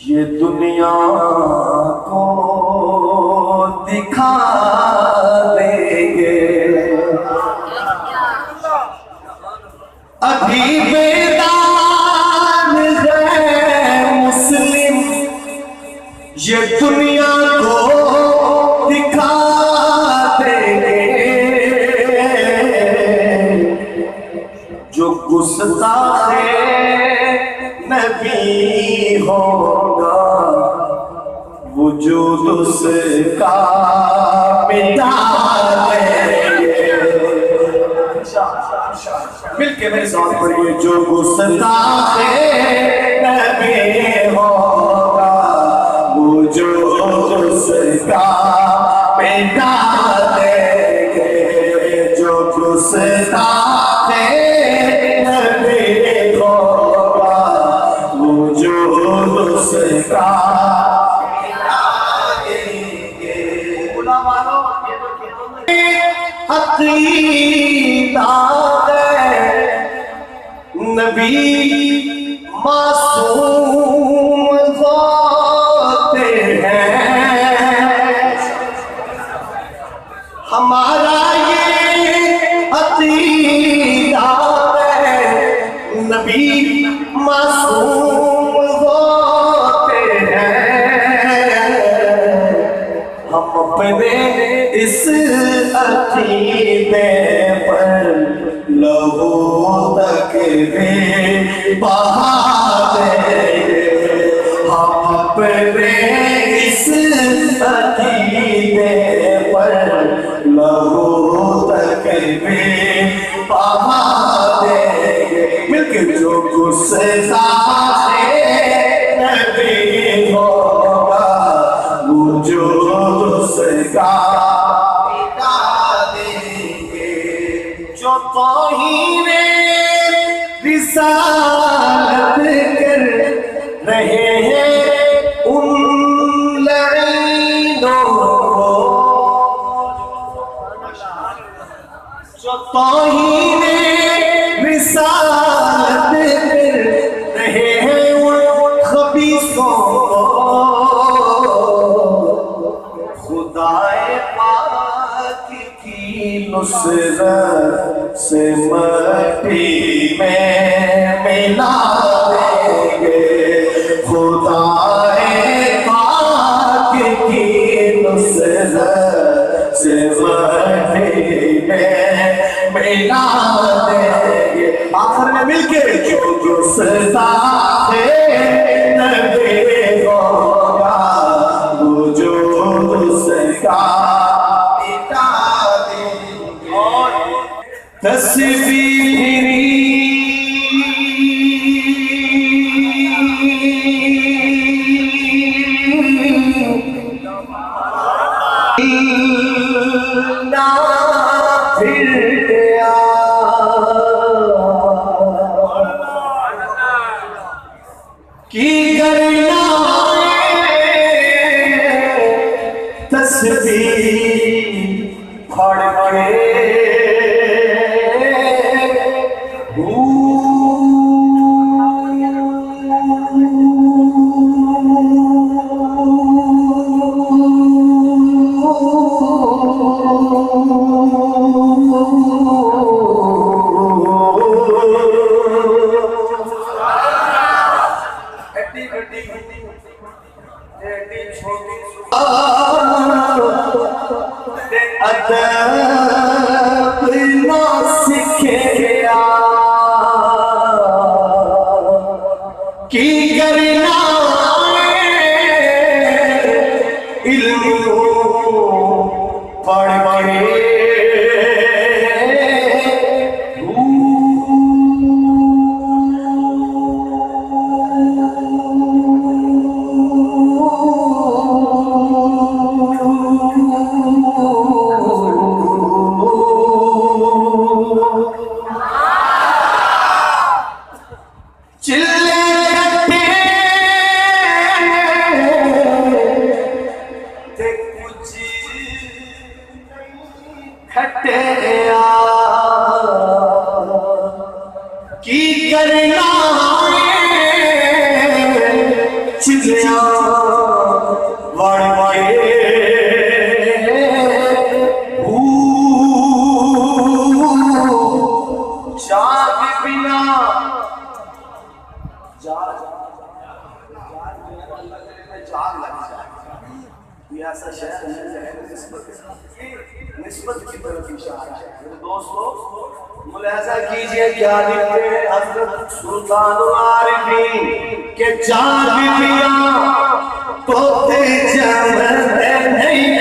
ये दुनिया को दिखा देंगे, अभी बेदान है मुस्लिम, ये दुनिया को दिखा देंगे। जो गुस्ताखे नबी होगा वजूद उसका मिटा देंगे। मिलके मेरे साथ पढ़िए। जो गुस्ताखे नबी होगा वजूद उसका मिटा देंगे। जो गुस्ताखे नबी होगा वजूद उसका अकीदा है नबी मासूम होते हैं। हमारा ये अकीदा है नबी मासूम होते हैं। हम अपने इस अकीदे पर लहू तक भी बहा देंगे। हम अपने इस अकीदे पर लहू तक भी बहा देंगे। मिलके जो गुस्ताखे नबी होगा वजूद उसका जो तौहीने रिसालत कर रहे हैं उन लड़ीनों को, जो तौहीने रिसालत कर रहे हैं उन खबीसों को, खुदाए पाक की नुसरत से मट्टी में मिला देंगे। खुदाए पाक की नुसरत से मट्टी में मिला देंगे। आखिर में मिलके जो गुस्ताखे नबी होगा वजूद उसका तस्वीर ना फिर गया कि करना तस्वीर फड़ के अदब ना सीखे की करना इल्म पढ़ के खटिया की करना चिल्लियां वड़ के जाग बिना जाग लग जाए ये ऐसा शहर है निस्बत की तरफ इशारा है। दोस्तों मुलाजा कीजिए क्या लिखते हैं हज़रत सुल्तान आरिफीन के जाग बिना तो ते जमते नहीं